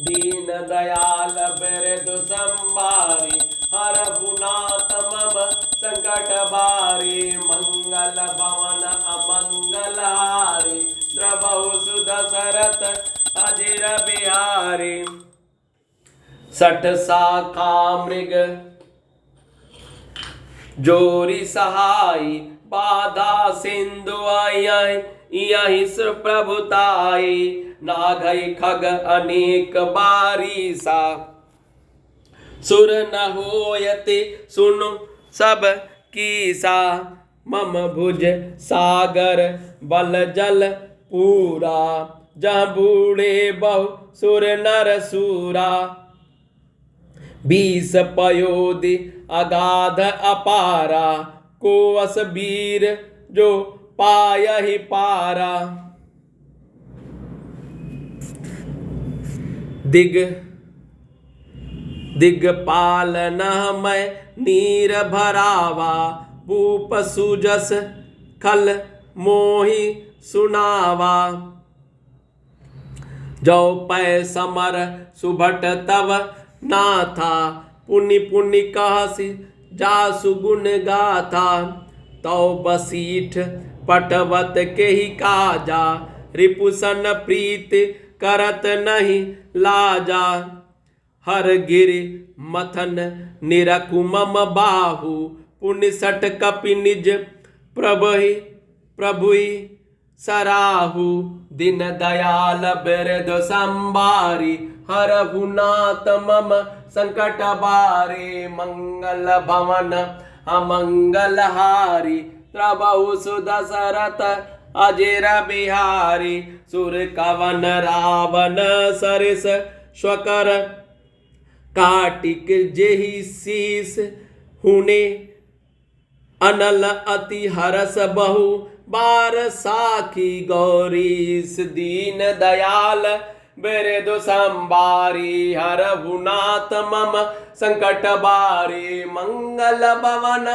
दीन दयाल बिरदु संभारी हरहु नाथ मम संकट बारी मंगल भवन अमंगल हारी द्रवहु सुदशरथ अजिर बिहारी सठ शाखा मृग जोरी सहाई बाधा सिंधु यही प्रभुताई नागई खग अनेक बारिसा सुर न होयति सुनु सब कीसा मम भुज सागर बल जल पूरा जहाँ बूढ़े बहु सुर नर सूरा बीस पयोधि अगाध अपारा को अस वीर जो पायहि पारा दिग्पालन मैं नीर भरावा भूप सुजस खल मोहि सुनावा जो पै समर सुभट तव नाथा पुनि पुनि कहसि जासु गुण गाथा तौ बसीठ पटवत केहि काजा रिपुसन प्रीत करत नहीं लाजा हर गिरि मथन निरकु मम बाहु पुनि सठ कपि निज प्रभुहि सराहु दिन दयाल बिरदु संभारी हरहु नाथ मम संकट बारे मंगल भवन अमंगल हारी प्रभु सुदशरथ अजिर बिहारी सुर कवन रावण सरिस स्वकर काटिक जेहि शीस हुने अनल अति हरस बहु बार साखी गौरीस दीन दयाल बिरदु संभारी हरहु नाथ मम संकट बारी मंगल भवन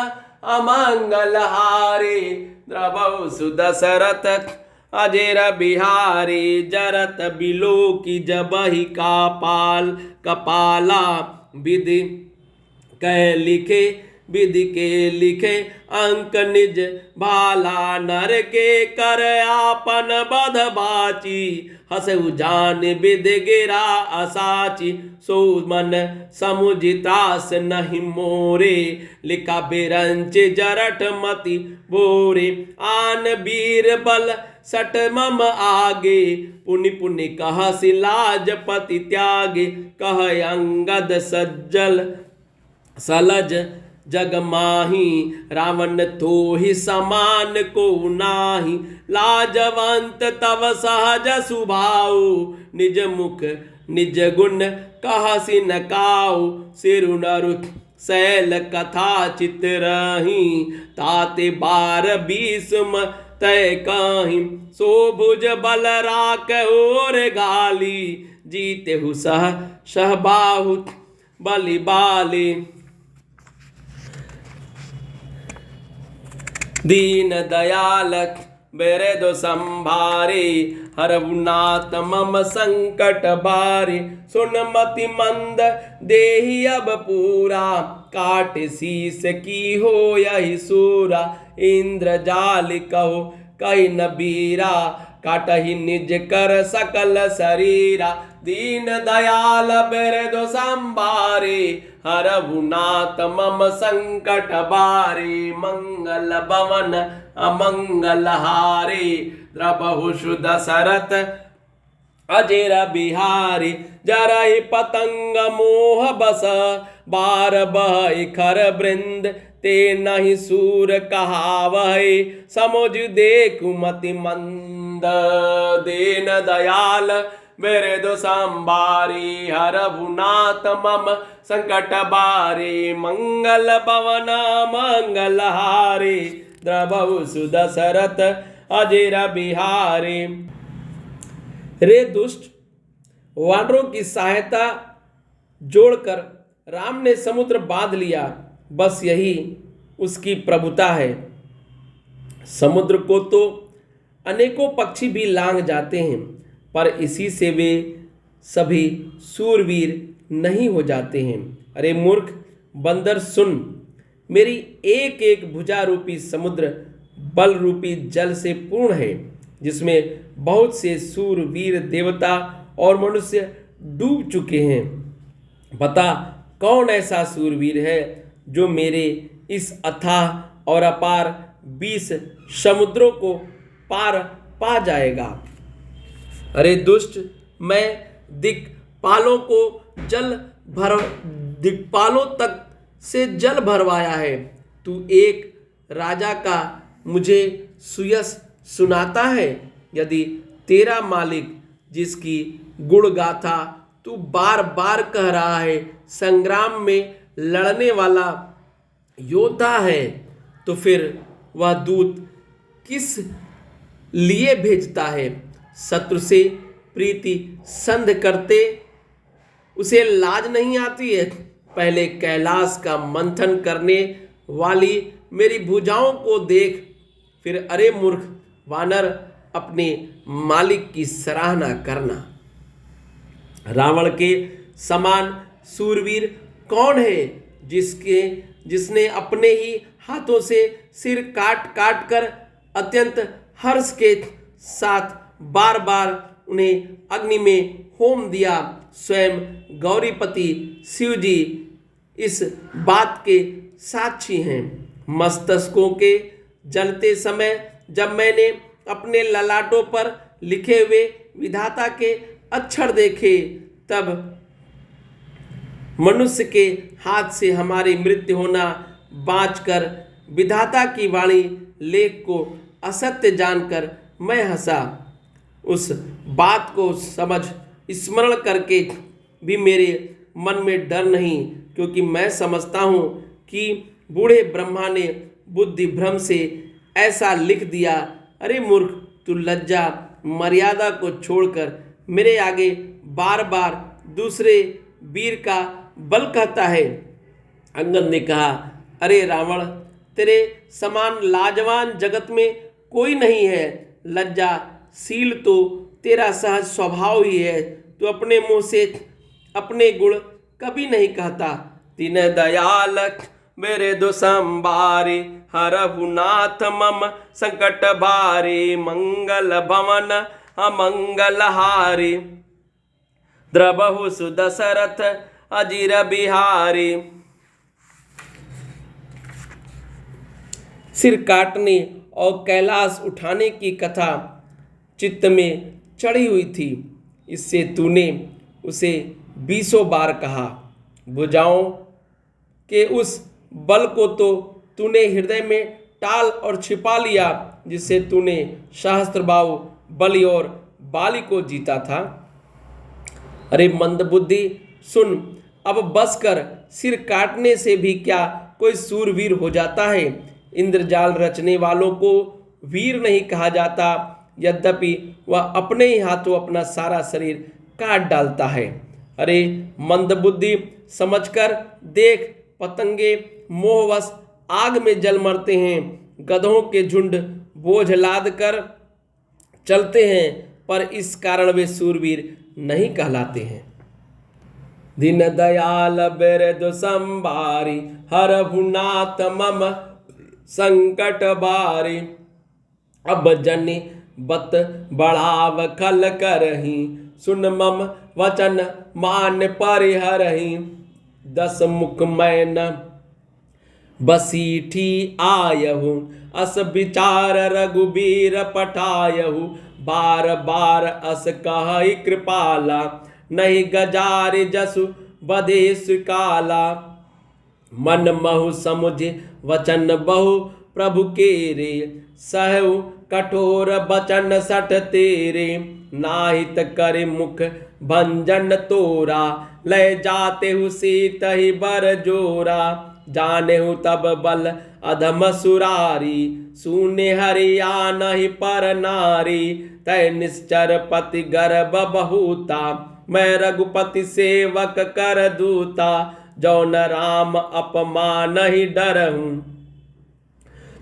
अमंगल हारी द्रवहु सुदशरथ अजिर बिहारी जरत बिलोकी जबहि कपाला विधि कह लिखे विधि के लिखे अंक निज भाला नर के कर आपन बध बाची हसउ जान विध गिरा असाची सो मन समुझितास नहीं मोरे लिखा बिरंच जरठ मति बोरे आन वीर बल सट मम आगे पुनि पुनि कह सिलाजपति त्यागे कह अंगद सज्जल सलज जग माही रावण तो ही समान को नाही लाजवंत तव सहज सुभाव निज मुख निज गुण कहसि न काऊ सिरु नरु शैल कथा चित्रही ताते बार बीसम तय कहीं सो भुज बल राख और गाली जीते हु सह बाहु बलि बाली दीन दयाल बिरदु संभारी हरहु नाथ मम संकट बारी सुन मति मंद देहि अब पूरा काट शीस की हो यही सूरा इंद्र जाल कहो कही न बीरा काटहि निज कर सकल शरीरा दीन दयाल बिरदु संभारी हरहु नाथ मम संकट बारी मंगल भवन अमंगल हारी द्रवहु सुदशरथ अजिर बिहारी जरहि पतंग मोह बस बार बहि खर वृंद ते नहीं सूर कहावहि समुझ देखु मति मंद दीन दयाल बिरदु संभारी हरहु नाथ मम संकट बारी मंगल भवन मंगल हारी द्रवहु सुदशरथ अजिर बिहारी। रे दुष्ट, वानरों की सहायता जोड़कर राम ने समुद्र बांध लिया, बस यही उसकी प्रभुता है। समुद्र को तो अनेकों पक्षी भी लांघ जाते हैं, पर इसी से वे सभी सूरवीर नहीं हो जाते हैं। अरे मूर्ख बंदर सुन, मेरी एक एक भुजा रूपी समुद्र बल रूपी जल से पूर्ण है, जिसमें बहुत से सूरवीर देवता और मनुष्य डूब चुके हैं। बता कौन ऐसा सूरवीर है जो मेरे इस अथाह और अपार 20 समुद्रों को पार पा जाएगा। अरे दुष्ट, मैं दिक्पालों को दिक्पालों तक से जल भरवाया है, तू एक राजा का मुझे सुयस सुनाता है। यदि तेरा मालिक, जिसकी गुण गाथा तू बार बार कह रहा है, संग्राम में लड़ने वाला योद्धा है, तो फिर वह दूत किस लिए भेजता है? शत्रु से प्रीति संध करते उसे लाज नहीं आती है? पहले कैलाश का मंथन करने वाली मेरी भुजाओं को देख, फिर अरे मूर्ख वानर अपने मालिक की सराहना करना। रावण के समान सूरवीर कौन है जिसने अपने ही हाथों से सिर काट काट कर अत्यंत हर्ष के साथ बार बार उन्हें अग्नि में होम दिया। स्वयं गौरीपति शिव जी इस बात के साक्षी हैं। मस्तकों के जलते समय जब मैंने अपने ललाटों पर लिखे हुए विधाता के अक्षर देखे, तब मनुष्य के हाथ से हमारी मृत्यु होना बाँचकर विधाता की वाणी लेख को असत्य जानकर मैं हंसा। उस बात को समझ स्मरण करके भी मेरे मन में डर नहीं, क्योंकि मैं समझता हूँ कि बूढ़े ब्रह्मा ने बुद्धि भ्रम से ऐसा लिख दिया। अरे मूर्ख, तू लज्जा मर्यादा को छोड़कर मेरे आगे बार बार दूसरे वीर का बल कहता है। अंगद ने कहा, अरे रावण, तेरे समान लाजवान जगत में कोई नहीं है। लज्जाशील तो तेरा सहज स्वभाव ही है। तू अपने मुंह से अपने गुण कभी नहीं कहता। दीन दयाल मेरे दो संबारी, हरहु नाथ मम संकट भारी। मंगल भवन अमंगल हारी, द्रबहु सुदशरथ अजीर बिहारी। सिर काटने और कैलाश उठाने की कथा चित्त में चढ़ी हुई थी, इससे तूने उसे 20 बार कहा। भुजाओं के उस बल को तो तूने हृदय में टाल और छिपा लिया, जिससे तूने सहस्त्रबाहु बलि और बाली को जीता था। अरे मंदबुद्धि सुन, अब बस कर। सिर काटने से भी क्या कोई सूरवीर हो जाता है? इंद्रजाल रचने वालों को वीर नहीं कहा जाता, यद्यपि वह अपने ही हाथों अपना सारा शरीर काट डालता है। अरे मंदबुद्धि, समझकर देख, पतंगे मोहवश आग में जल मरते हैं। गधों के झुंड बोझ लाद कर चलते हैं, पर इस कारण वे सूरवीर नहीं कहलाते हैं। दीन दयाल बिरदु संभारी, हरहु नाथ मम संकट भारी। अब जनि बत बढ़ाव खल करही, सुन मम वचन मान परिहरही। 10 मुख मैन बसीठी आयहु, अस विचार रघुबीर पठायहु। बार बार अस कहई कृपाला, नहीं गजार जसु बदेश काला। मन महु समुझ वचन बहु प्रभु केरे, सहु कठोर बचन सठ तेरे। नाहित करे मुख भंजन तोरा, लय जाते हु सीत ही बर जोरा। जाने हूँ तब बल अधम सुरारी, सुने हरिया नहीं पर नारी। तय निश्चर पति गर्भ बहुता, मैं रघुपति सेवक कर दूता। जौन राम अपमान ही डरहूँ,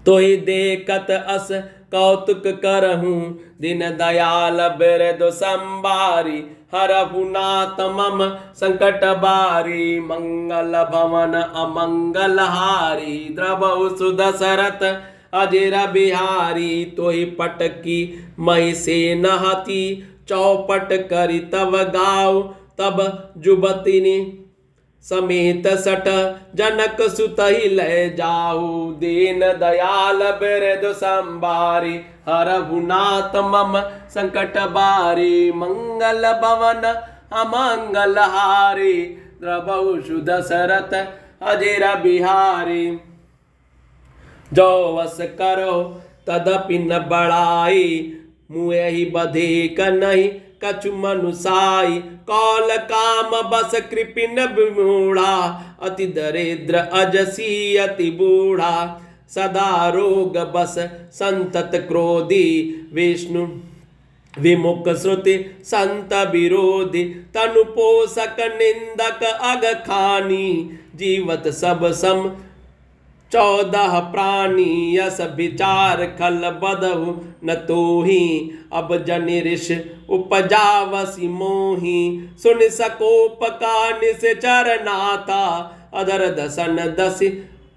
तो ही देखत अस कौतुक करहूँ दीन दयाल बिरदु संभारी हरहु नाथ मम संकट बारी मंगल भवन अमंगल हारी द्रवहु सुदशरथ अजिर बिहारी तोहि पटकी मही से नहती चौपट करी तब गाओ तब जुबती ने समेत सठ जनक सुतहि लय जाऊ दीन दयाल बिरदु संभारी हरहु नाथ मम संकट बारी मंगल भवन अमंगल हारी द्रवहु सुदशरथ अजिर बिहारी जो वस करो तदपि न बढ़ाई मुँह ही बधे नहीं कछु मनुसाई कौल काम बस कृपिन विमूढ़ा अति दरिद्र अजसी अति बूढ़ा सदा रोग बस संतत क्रोधी विष्णु विमुख श्रुति संत विरोधी तनु पोषक निंदक अग खानी जीवत सब सम 14 प्राणी यस विचार खल बदहु न तोही अब जनि ऋष उपजावसी मोही सुन सकोप का निश्चर नाता अधर दसन दसी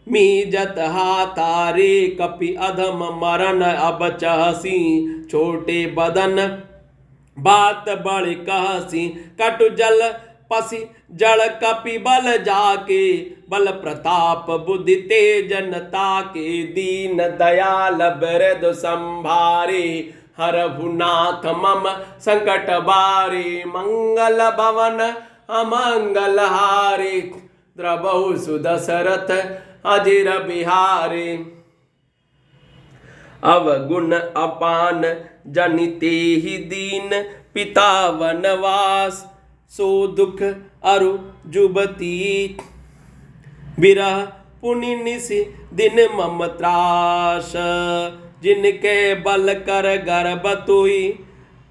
मीजत हाथा रे कपि अधम मरण अब चहसी छोटे बदन बात बड़ कहसी कटु जल पसी जड़ कपि बल जाके बल प्रताप बुद्धि तेजनता के दीन दयाल बिरदु संभारे हरहु नाथ मम संकट बारे मंगल भवन अमंगल हारे द्रवहु सुदशरथ अजिर बिहारे अवगुण अपान जनिते ही दीन पिता वनवास सो दुख अरु जुबती विरह पुनि निसि दिन मम त्रास जिनके बल कर गर्भ तुई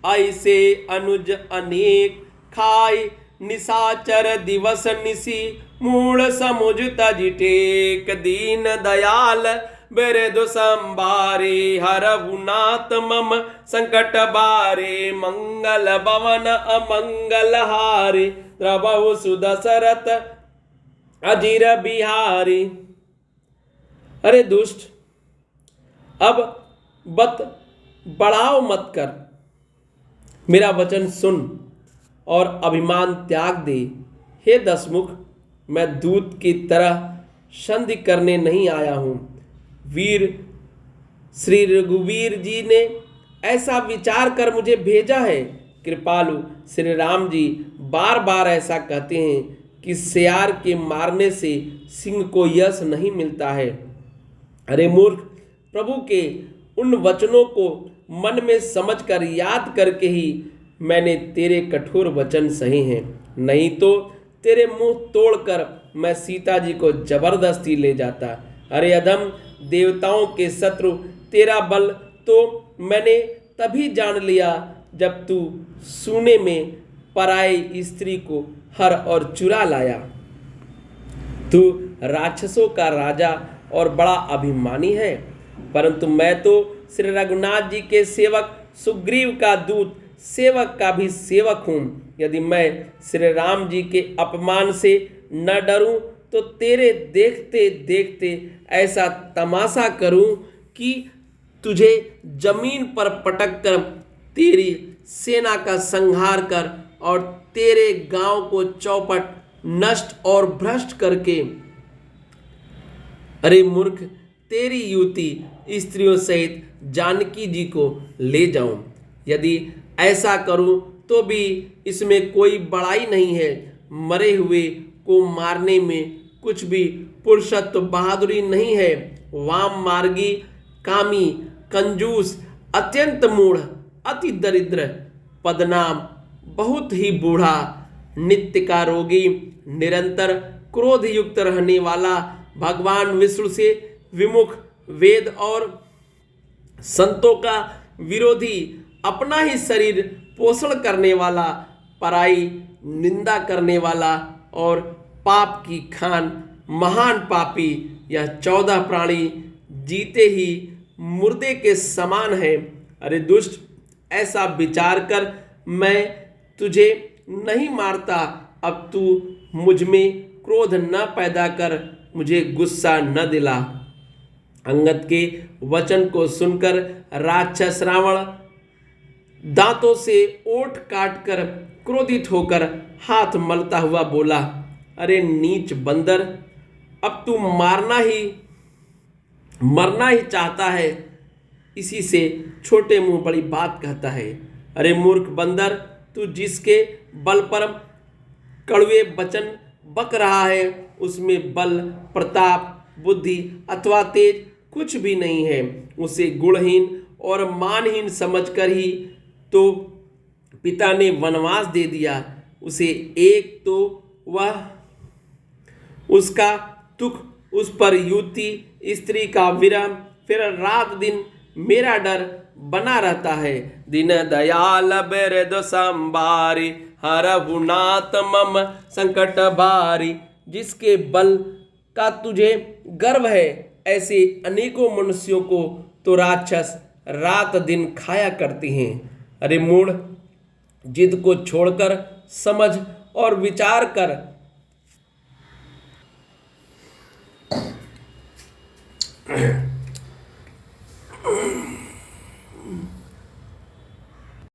ऐसे अनुज अनेक खाई निशाचर दिवस निसी मूढ़ समुझ तज टेक दीन दयाल बिरदु संभारे हरहु नाथ मम संकट बारे मंगल भवन अमंगल हारे द्रवहु सुदशरथ अजिर बिहारी। अरे दुष्ट, अब बत बढ़ाओ मत कर, मेरा वचन सुन और अभिमान त्याग दे। हे दशमुख, मैं दूत की तरह संधि करने नहीं आया हूँ। वीर श्री रघुवीर जी ने ऐसा विचार कर मुझे भेजा है। कृपालु श्री राम जी बार बार ऐसा कहते हैं कि सियार के मारने से सिंह को यश नहीं मिलता है। अरे मूर्ख, प्रभु के उन वचनों को मन में समझकर याद करके ही मैंने तेरे कठोर वचन सहे हैं, नहीं तो तेरे मुंह तोड़कर मैं सीता जी को जबरदस्ती ले जाता। अरे अधम, देवताओं के शत्रु तेरा बल तो मैंने तभी जान लिया जब तू सूने में पराई स्त्री को हर और चुरा लाया। तू राक्षसों का राजा और बड़ा अभिमानी है, परंतु मैं तो श्री रघुनाथ जी के सेवक सुग्रीव का दूत, सेवक का भी सेवक हूँ। यदि मैं श्री राम जी के अपमान से न डरूं तो तेरे देखते देखते ऐसा तमाशा करूं कि तुझे जमीन पर पटक कर तेरी सेना का संहार कर और तेरे गांव को चौपट नष्ट और भ्रष्ट करके, अरे मूर्ख, तेरी युवती स्त्रियों सहित जानकी जी को ले जाऊं। यदि ऐसा करूं तो भी इसमें कोई बड़ाई नहीं है। मरे हुए को मारने में कुछ भी पुरुषत्व बहादुरी नहीं है। वाम मार्गी, कामी, कंजूस, अत्यंत मूढ़, अति दरिद्र, पदनाम, बहुत ही बूढ़ा, नित्य का रोगी, निरंतर क्रोध युक्त रहने वाला, भगवान विष्णु से विमुख, वेद और संतों का विरोधी, अपना ही शरीर पोषण करने वाला, पराई निंदा करने वाला और पाप की खान महान पापी, यह 14 प्राणी जीते ही मुर्दे के समान है। अरे दुष्ट, ऐसा विचार कर मैं तुझे नहीं मारता। अब तू मुझ में क्रोध न पैदा कर, मुझे गुस्सा न दिला। अंगद के वचन को सुनकर राक्षस रावण दांतों से ओठ काटकर क्रोधित होकर हाथ मलता हुआ बोला, अरे नीच बंदर, अब तू मरना ही चाहता है, इसी से छोटे मुंह बड़ी बात कहता है। अरे मूर्ख बंदर, तू जिसके बल पर कड़वे वचन बक रहा है उसमें बल, प्रताप, बुद्धि अथवा तेज कुछ भी नहीं है। उसे गुणहीन और मानहीन समझकर ही तो पिता ने वनवास दे दिया उसे। एक तो वह उसका दुख, उस पर युवती स्त्री का विरह, फिर रात दिन मेरा डर बना रहता है। दीन दयाल बिरद संबारी, हरहु नाथ मम संकट भारी। जिसके बल का तुझे गर्व है, ऐसे अनेकों मनुष्यों को तो राक्षस रात दिन खाया करते हैं। अरे मूढ़, जिद को छोड़कर समझ और विचार कर।